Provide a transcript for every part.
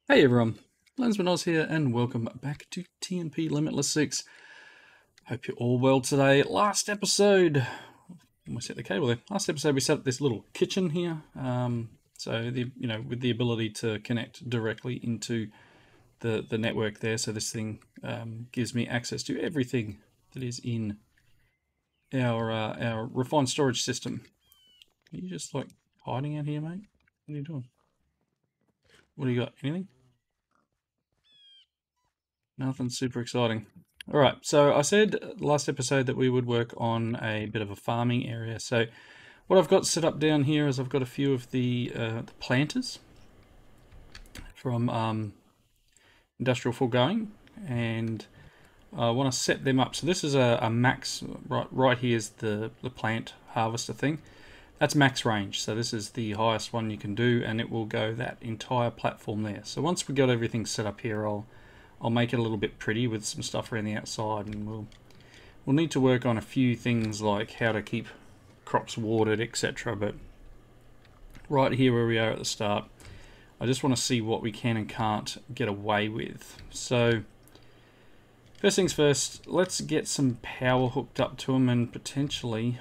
Hey everyone, Lensman Oz here and welcome back to TNP Limitless 6. Hope you're all well today. Last episode, I set the cable there. Last episode we set up this little kitchen here. With the ability to connect directly into the network there. So this thing gives me access to everything that is in our refined storage system. Are you just like hiding out here, mate? What are you doing? What do you got? Anything? Nothing super exciting. All right, so I said last episode that we would work on a bit of a farming area. So what I've got set up down here is I've got a few of the planters from Industrial Foregoing, and I want to set them up. So this is a max, right here is the plant harvester thing. That's max range, so this is the highest one you can do, and it will go that entire platform there. So once we got everything set up here, I'll make it a little bit pretty with some stuff around the outside, and we'll need to work on a few things like how to keep crops watered, etc. But right here where we are at the start, I just want to see what we can and can't get away with. So first things first, let's get some power hooked up to them, and potentially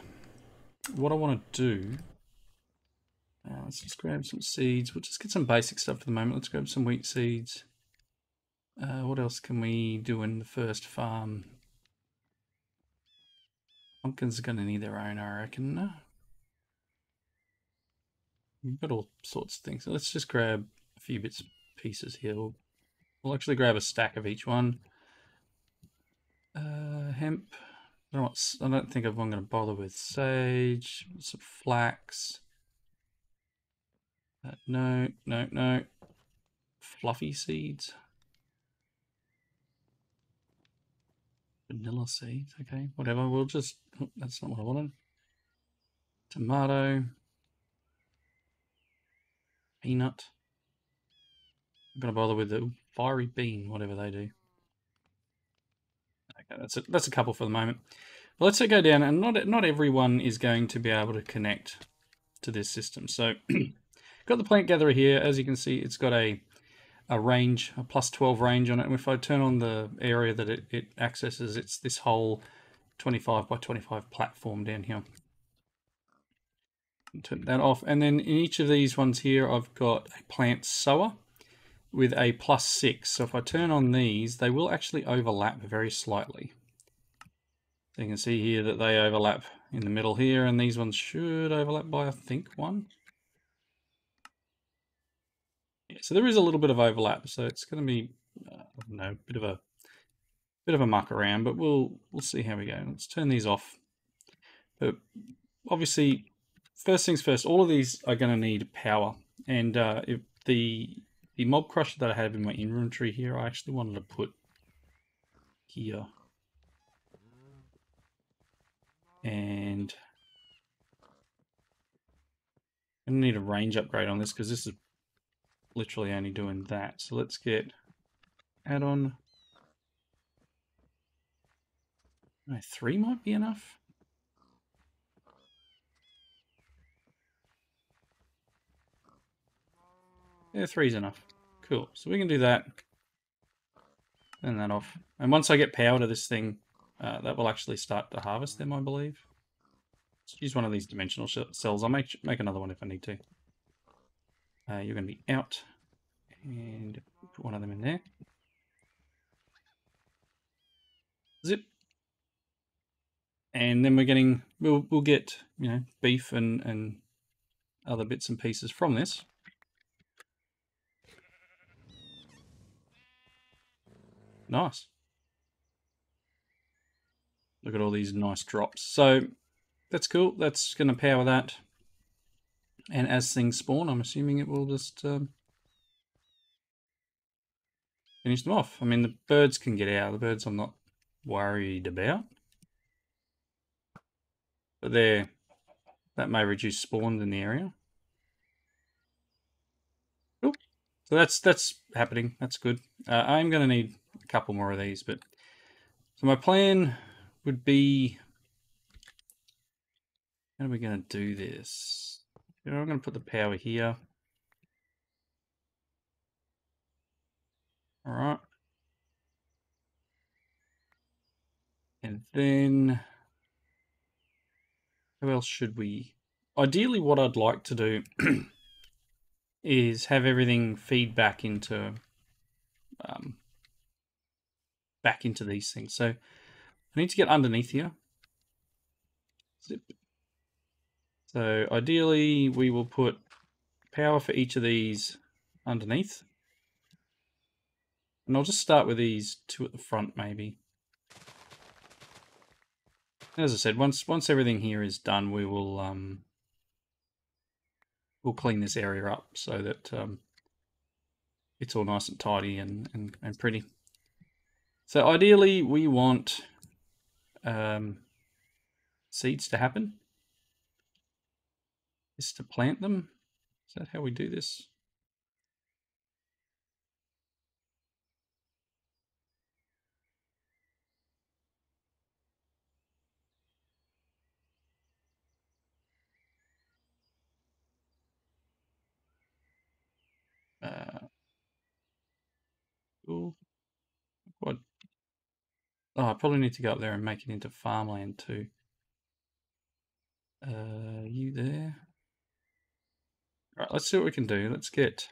what I want to do, let's just grab some seeds. We'll just get some basic stuff for the moment. Let's grab some wheat seeds. What else can we do in the first farm? Pumpkins are going to need their own, I reckon. We've got all sorts of things. So let's just grab a few bits and pieces here. We'll actually grab a stack of each one. Hemp. I don't think I'm going to bother with sage. Some flax. No. Fluffy seeds. Vanilla seeds. Okay, whatever. We'll just... Oh, that's not what I wanted. Tomato. Peanut. I'm going to bother with the fiery bean, whatever they do. Okay, that's a couple for the moment. Well, let's go down, and not everyone is going to be able to connect to this system. So, got the plant gatherer here. As you can see, it's got a range, a plus 12 range on it. And if I turn on the area that it accesses, it's this whole 25 by 25 platform down here. Turn that off, and then in each of these ones here, I've got a plant sower with a plus 6. So if I turn on these, they will actually overlap very slightly. So you can see here that they overlap in the middle here, and these ones should overlap by, I think, 1. Yeah, so there is a little bit of overlap, so it's going to be, I don't know, a bit of a muck around, but we'll see how we go. Let's turn these off. But obviously, first things first, all of these are going to need power, and if the mob crusher that I have in my inventory here, I actually wanted to put here. And I'm going to need a range upgrade on this because this is literally only doing that. So let's get add-on. No, 3 might be enough. Yeah, 3 is enough. Cool. So we can do that. Turn that off. And once I get power to this thing, that will actually start to harvest them, I believe. Let's use one of these dimensional cells. I'll make another one if I need to. You're going to be out. And put one of them in there. Zip. And then we'll get, beef and other bits and pieces from this. Nice. Look at all these nice drops. So that's cool. That's going to power that. And as things spawn, I'm assuming it will just finish them off. I mean, the birds can get out. The birds I'm not worried about. But that may reduce spawns in the area. Cool. So that's happening. That's good. I'm going to need a couple more of these. But so my plan would be, how are we going to do this? I'm going to put the power here. then how else should we? Ideally, what I'd like to do is have everything feed um, back into these things. So I need to get underneath here. Zip. So ideally, we will put power for each of these underneath. And I'll just start with these two at the front, maybe. As I said, once everything here is done, we will we'll clean this area up so that it's all nice and tidy and pretty. So ideally, we want seeds to happen. Is to plant them. Is that how we do this? Cool. What? Oh, I probably need to go up there and make it into farmland too. You there? All right, let's see what we can do. Let's get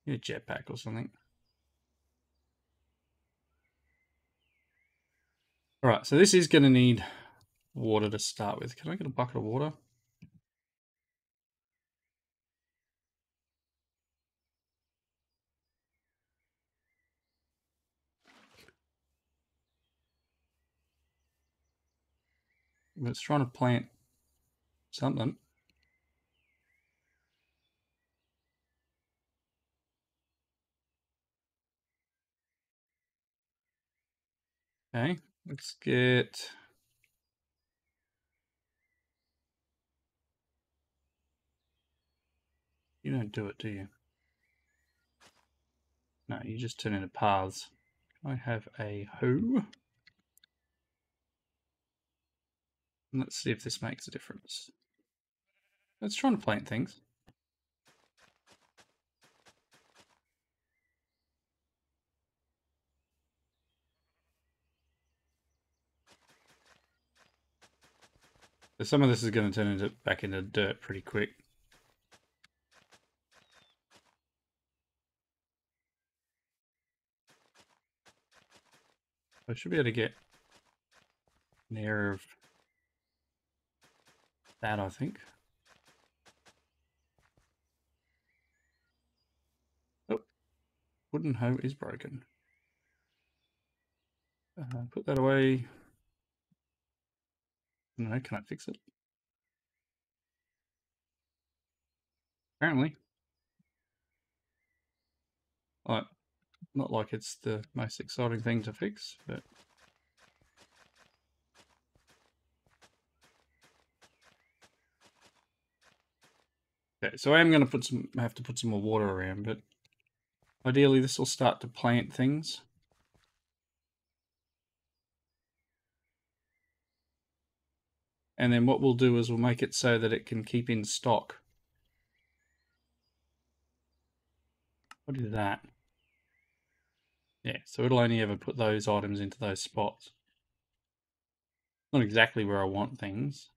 a jetpack or something. All right, so this is going to need water to start with. Can I get a bucket of water? It's trying to plant something. Okay, let's get... You don't do it, do you? No, you just turn into paths. Can I have a hoe? Let's see if this makes a difference. Let's try to plant things. So some of this is going to turn back into dirt pretty quick. I should be able to get an area of that, I think. Oh, wooden hoe is broken. Put that away. No, can I fix it? Apparently. Not like it's the most exciting thing to fix, but... Okay, so I am going to have to put some more water around, but ideally this will start to plant things. And then what we'll do is we'll make it so that it can keep in stock. What is that? Yeah, so it'll only ever put those items into those spots. Not exactly where I want things.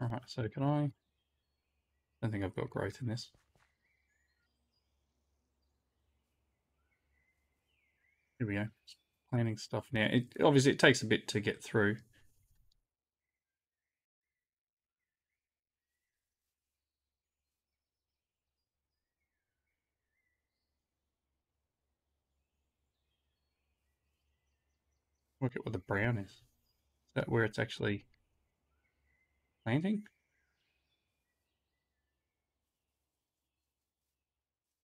Alright, so can I don't think I've got growth in this. Here we go. Planting stuff now. Obviously it takes a bit to get through. Look at what the brown is. Is that where it's actually planting?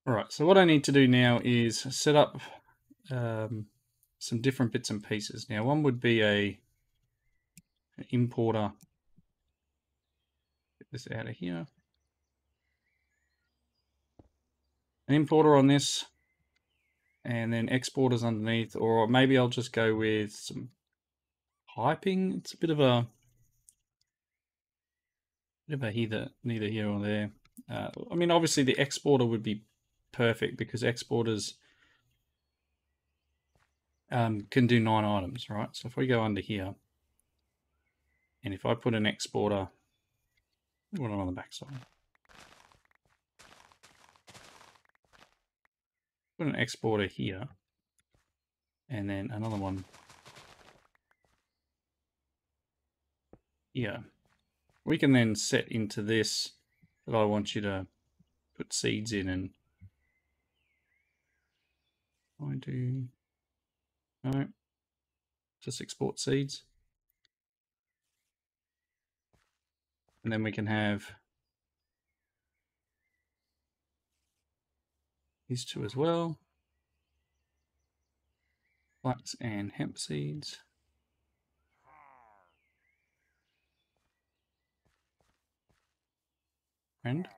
Alright, so what I need to do now is set up some different bits and pieces. Now, one would be an importer. Get this out of here. An importer on this, and then exporters underneath, or maybe I'll just go with some piping. It's a bit of a neither here or there. I mean, obviously the exporter would be perfect because exporters can do 9 items, right? So if we go under here, and if I put an exporter, what on the back side? Put an exporter here, and then another one here. We can then set into this that I want you to put seeds in, and I do, no, just export seeds. And then we can have these two as well. Flax and hemp seeds. And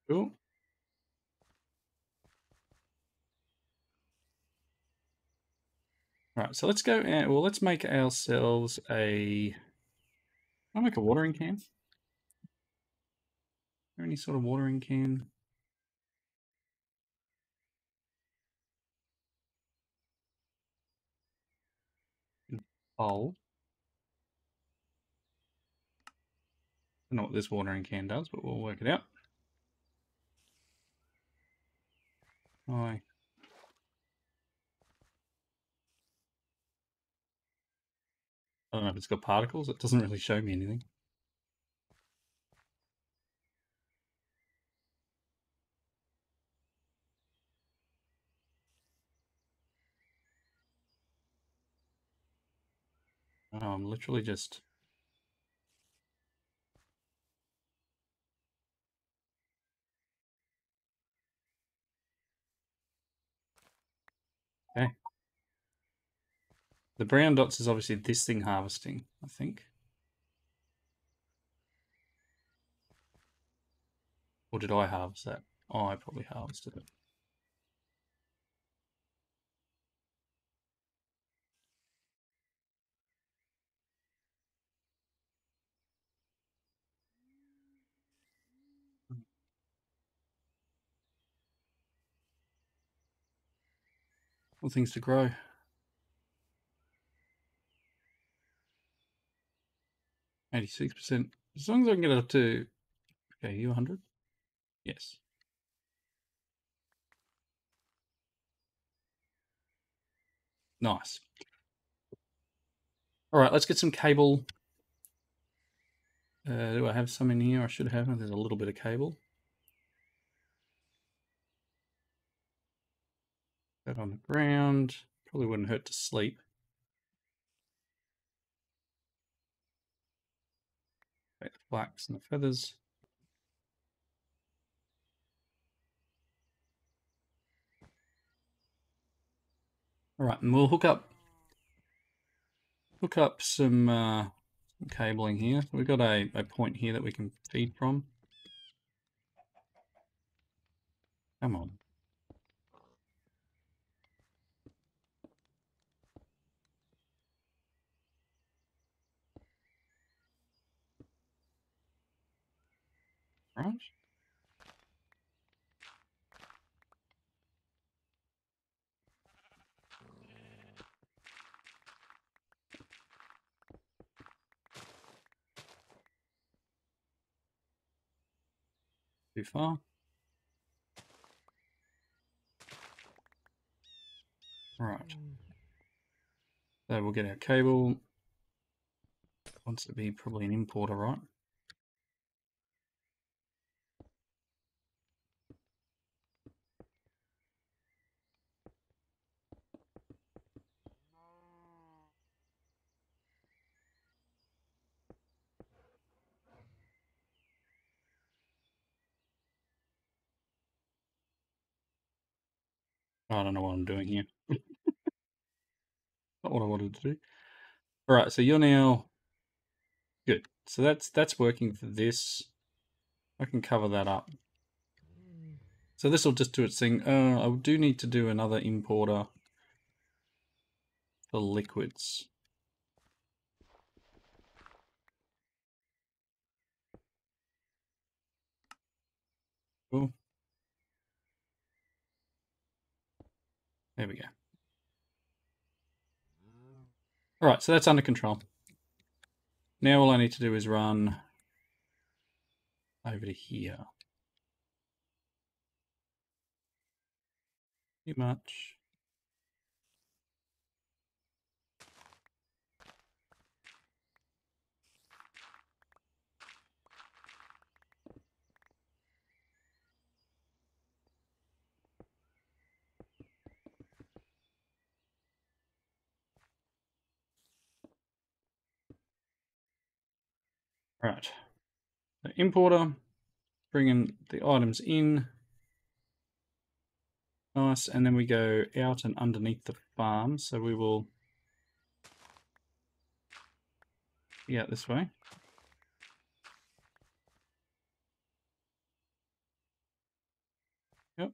cool. Right, so let's go and, well, let's make ourselves I'll make a watering can. Is there any sort of watering can? Bowl. I don't know what this watering can does, but we'll work it out. I don't know if it's got particles. It doesn't really show me anything. Oh, I'm literally just... Okay. The brown dots is obviously this thing harvesting, I think. Or did I harvest that? Oh, I probably harvested it. All things to grow. 86%. As long as I can get it up to... Okay, you 100? Yes. Nice. All right, let's get some cable. Do I have some in here? I should have. There's a little bit of cable. That on the ground. Probably wouldn't hurt to sleep. Take the flax and the feathers. All right, and we'll hook up some cabling here. So we've got a point here that we can feed from. Come on. Right. Too far. All right. So we'll get our cable. Wants to be probably an importer, right? I don't know what I'm doing here. Not what I wanted to do. All right, so you're now good. So that's working for this. I can cover that up. So this will just do its thing. I do need to do another importer for liquids. There we go. All right, so that's under control. Now all I need to do is run over to here. Too much. Right. So importer, bringing the items in. Nice, and then we go out and underneath the farm. So we will be out this way. Yep.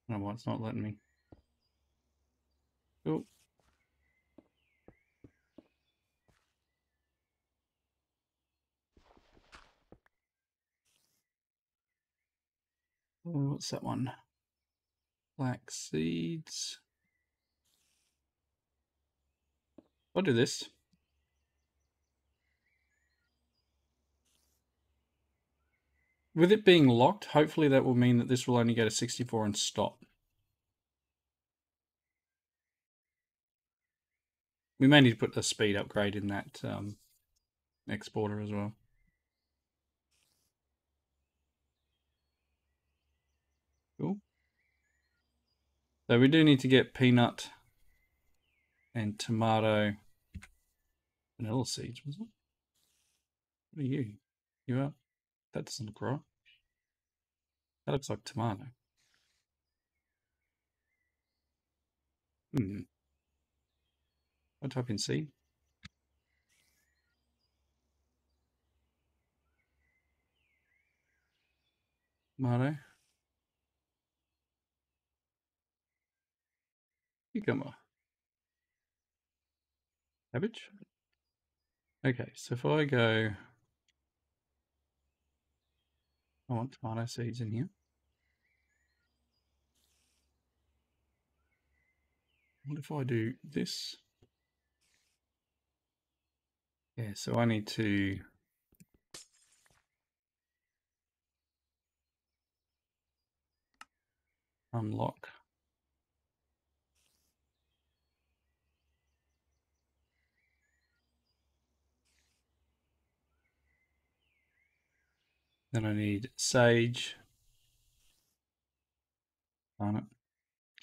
I don't know why it's not letting me. Cool. Oh, what's that one? Black seeds. I'll do this. With it being locked, hopefully that will mean that this will only go to 64 and stop. We may need to put a speed upgrade in that exporter as well. Cool. So we do need to get peanut and tomato vanilla seeds, was it? What are you? You are? That doesn't look right. That looks like tomato. I type in seed. Tomato. Cucumber. Cabbage. Okay, so if I go, I want tomato seeds in here. What if I do this? Yeah, so I need to unlock. Then I need sage. Darn it.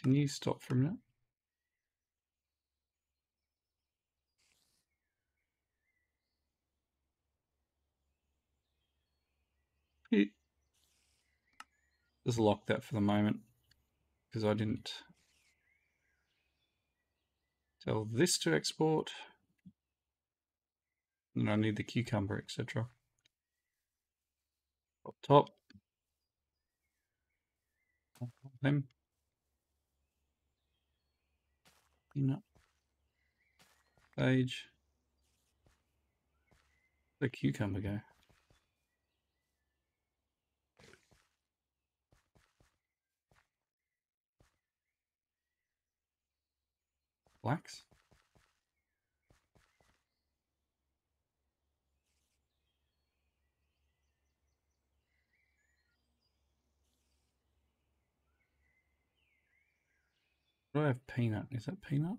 Can you stop for a minute? Just lock that for the moment because I didn't tell this to export. And I need the cucumber, etc. Up top. Them. Peanut. Sage. The cucumber go. Blacks. Do I have peanut? Is that peanut?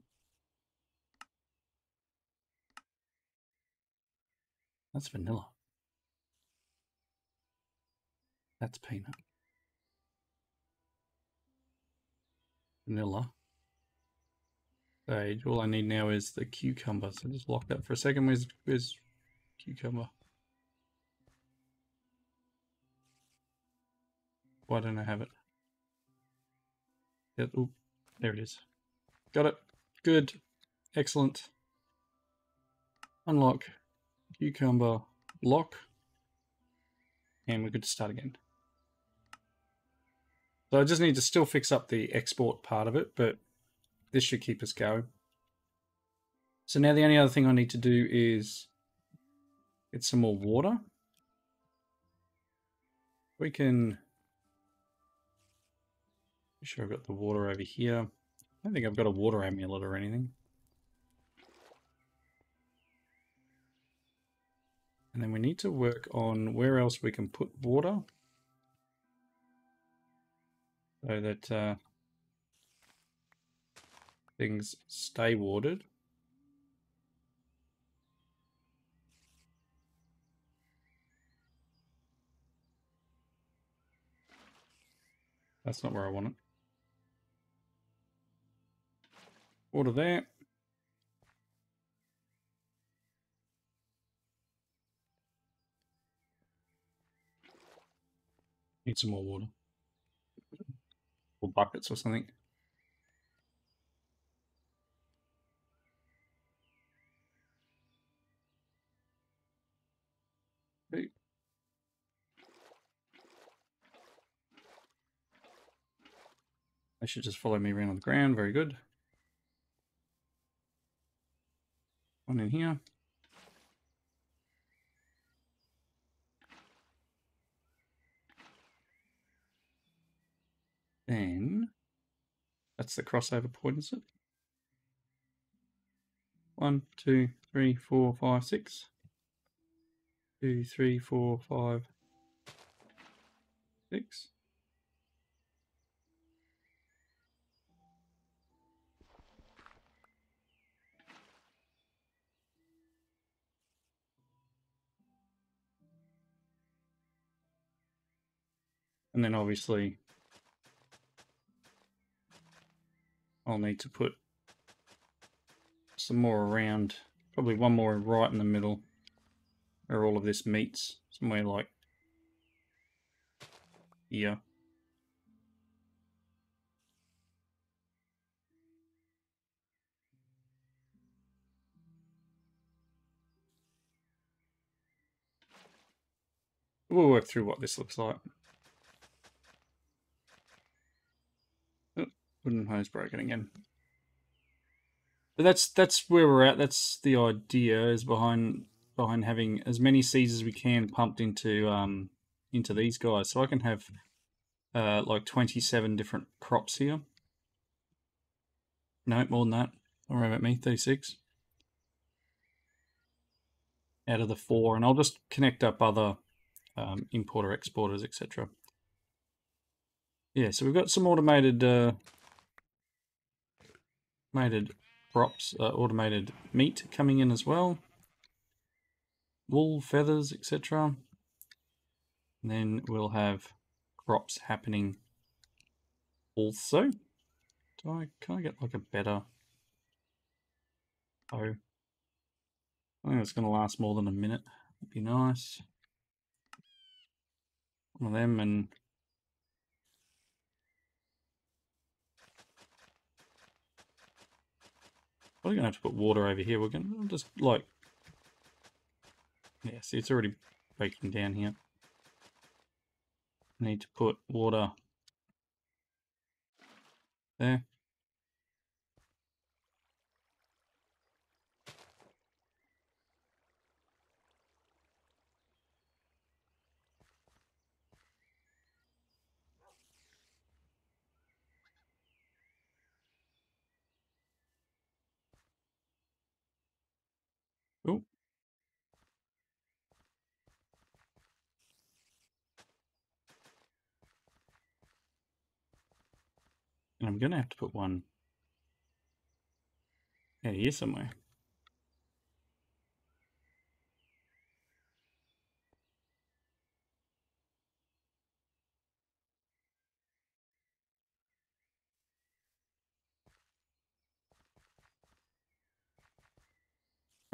That's vanilla. That's peanut. Vanilla. Sage. All I need now is the cucumber. So just lock that for a second. Where's cucumber? Why don't I have it? Yeah, ooh, there it is. Got it. Good. Excellent. Unlock. Cucumber. Lock. And we're good to start again. So I just need to still fix up the export part of it, but this should keep us going. So now the only other thing I need to do is get some more water. We can... Make sure I've got the water over here. I don't think I've got a water amulet or anything. And then we need to work on where else we can put water so that things stay watered. That's not where I want it. Water there. Need some more water. Or buckets or something. Okay. They should just follow me around on the ground. Very good. One in here. Then that's the crossover point, is it? 1, 2, 3, 4, 5, 6. 2, 3, 4, 5, 6. And then obviously I'll need to put some more around, probably one more right in the middle where all of this meets, somewhere like here. We'll work through what this looks like. Oh, wooden hose broken again. But that's where we're at. That's the idea, is behind having as many seeds as we can pumped into these guys. So I can have like 27 different crops here. No, more than that. Don't worry about me. 36 out of the 4, and I'll just connect up other importer exporters, etc. Yeah, so we've got some automated crops, automated meat coming in as well. Wool, feathers, etc. And then we'll have crops happening also. Can I get like a better... Oh, I think it's going to last more than a minute. That'd be nice. One of them, and we're going to have to put water over here. We're going to just like... Yeah, see, it's already breaking down here. I need to put water there. Oh, and I'm going to have to put one out here somewhere.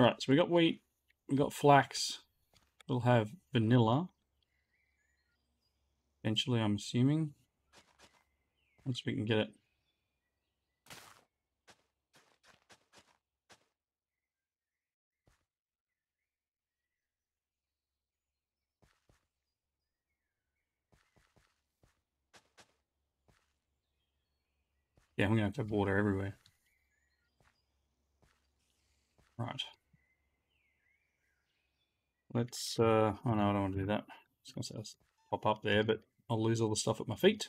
All right, so we got wheat, we got flax. We'll have vanilla eventually, I'm assuming, once we can get it. Yeah, I'm going to have water everywhere. Right. Let's, oh no, I don't want to do that. I was going to say pop up there, but I'll lose all the stuff at my feet.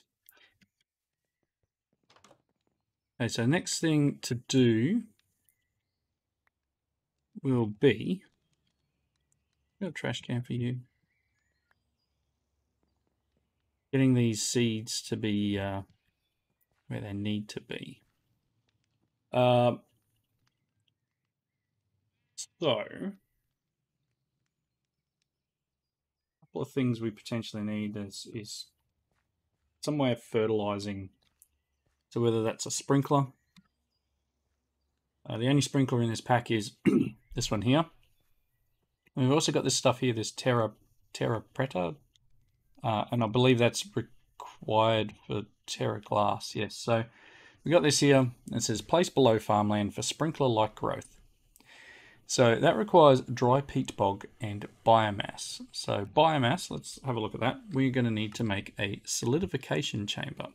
Okay, so next thing to do will be, got a trash can for you. Getting these seeds to be where they need to be. So, a couple of things we potentially need is some way of fertilizing. So whether that's a sprinkler. The only sprinkler in this pack is this one here. And we've also got this stuff here, this Terra Preta, and I believe that's required for Terra Glass. Yes, so we got this here. It says place below farmland for sprinkler-like growth. So that requires dry peat bog and biomass. So biomass, let's have a look at that. We're going to need to make a solidification chamber.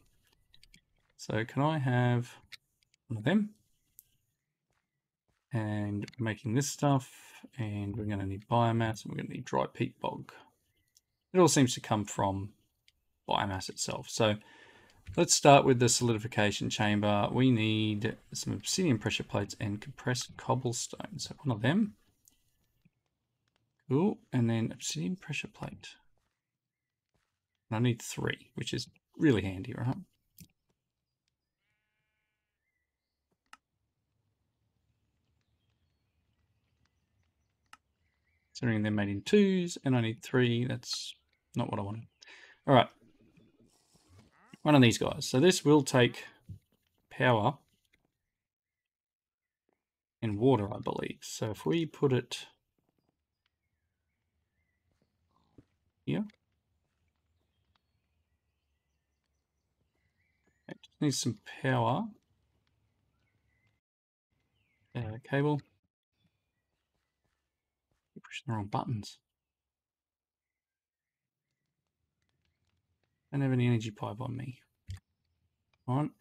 So can I have one of them? And making this stuff, and we're going to need biomass, and we're going to need dry peat bog. It all seems to come from biomass itself. So let's start with the solidification chamber. We need some obsidian pressure plates and compressed cobblestone. So one of them. Cool. And then obsidian pressure plate. And I need 3, which is really handy, right? Considering they're made in 2s and I need 3, that's not what I wanted. All right. One of these guys. So this will take power and water, I believe. So if we put it here, it just needs some power. Cable. You're pushing the wrong buttons. Don't have any energy pipe on me. On.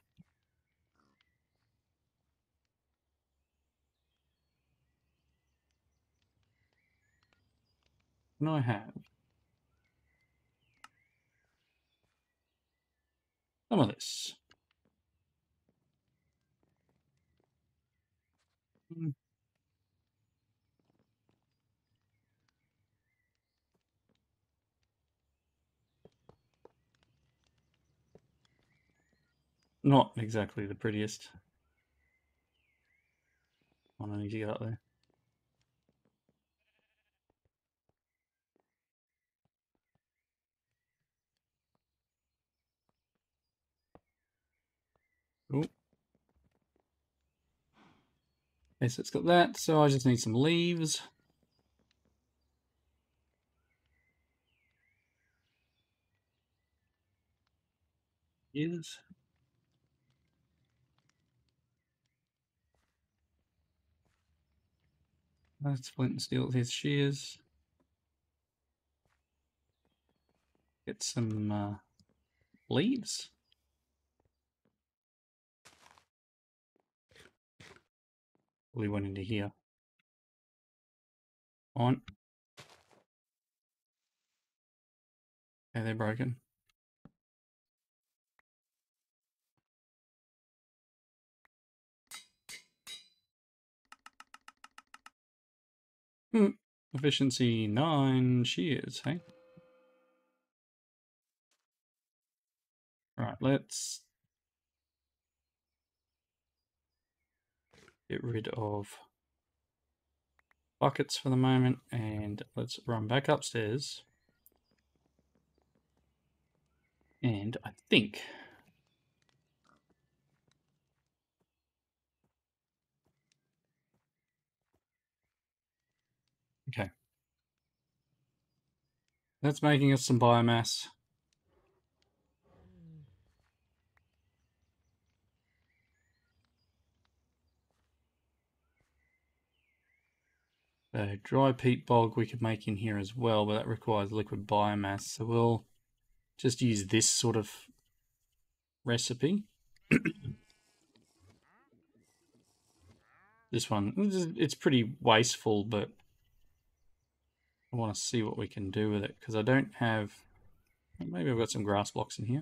Can I have some of this? Not exactly the prettiest. I need to get up there. Oh. Okay, so it's got that. So I just need some leaves. Yes. That's flint and steel. Here's shears. Get some leaves. We went into here. On. Okay, they're broken. Efficiency 9 shears, hey? Right, let's get rid of buckets for the moment and let's run back upstairs. And I think okay. That's making us some biomass. So dry peat bog we could make in here as well, but that requires liquid biomass. So we'll just use this sort of recipe. This one, it's pretty wasteful, but I want to see what we can do with it because I don't have. Maybe I've got some grass blocks in here.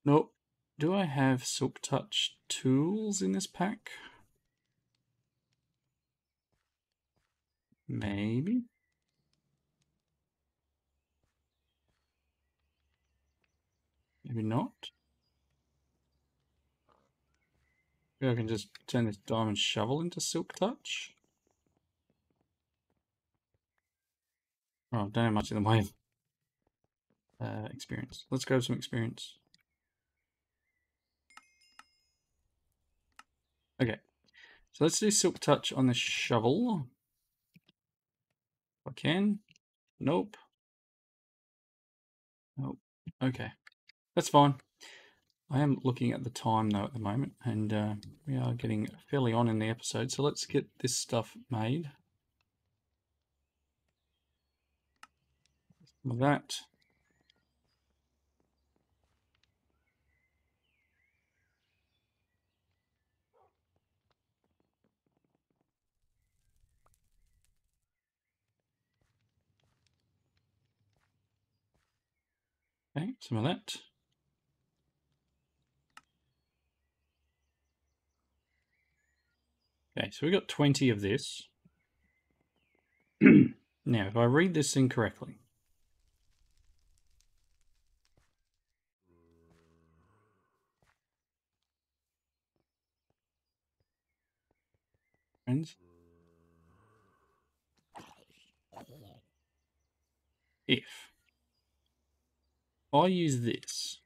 Nope. Do I have Silk Touch tools in this pack? Maybe. Maybe not. Maybe I can just turn this diamond shovel into Silk Touch. Oh, I don't have much in the way of experience. Let's go with some experience. Okay, so let's do Silk Touch on the shovel. If I can. Nope. Nope. Okay, that's fine. I am looking at the time though at the moment, and we are getting fairly on in the episode, so let's get this stuff made. With that. Okay, some of that. Okay, so we got 20 of this. Now, if I read this thing correctly, friends, if I use this,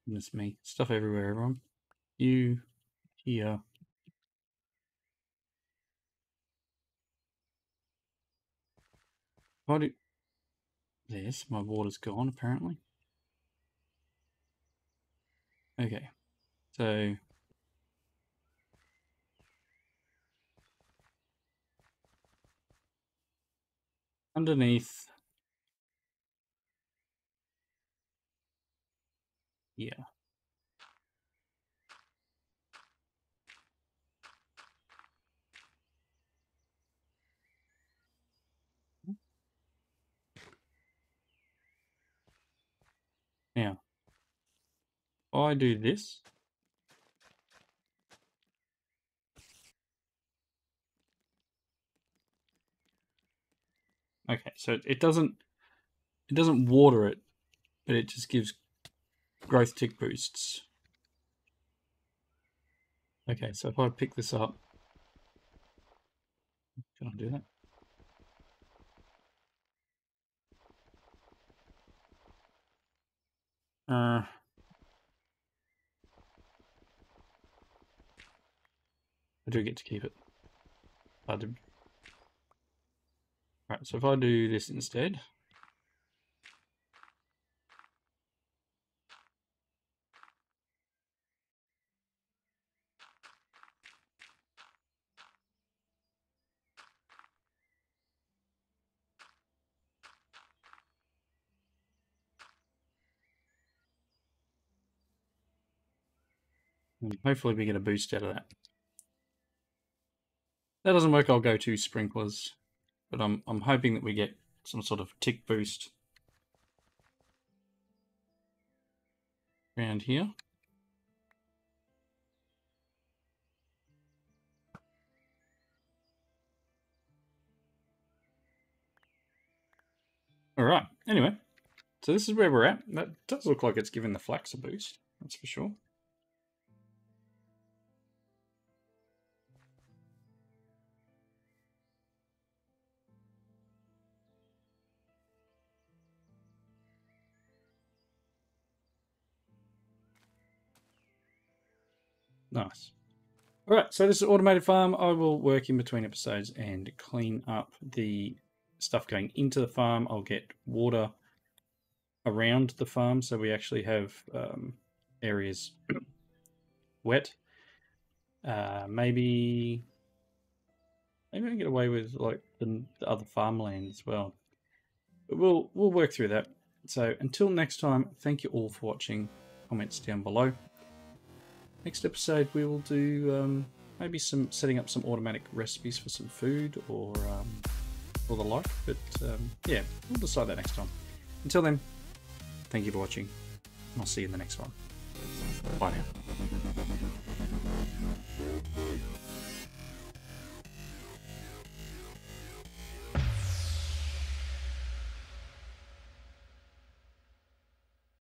miss me, stuff everywhere, everyone. You here. If I do this, my water's gone apparently. Okay, so underneath, yeah. Now, if I do this, okay, so it doesn't water it, but it just gives growth tick boosts. Okay, so if I pick this up, can I do that? I do get to keep it. I do. Right, so if I do this instead, and hopefully we get a boost out of that. That doesn't work, I'll go to sprinklers, but I'm hoping that we get some sort of tick boost around here. All right, anyway, so this is where we're at. That does look like it's giving the flax a boost, that's for sure. Nice. All right, so this is automated farm. I will work in between episodes and clean up the stuff going into the farm. I'll get water around the farm so we actually have areas wet. Maybe I can get away with like the other farmland as well. But we'll work through that. So until next time, thank you all for watching. Comments down below. Next episode we will do maybe some setting up some automatic recipes for some food or the like. But yeah, we'll decide that next time. Until then, thank you for watching, and I'll see you in the next one. Bye now.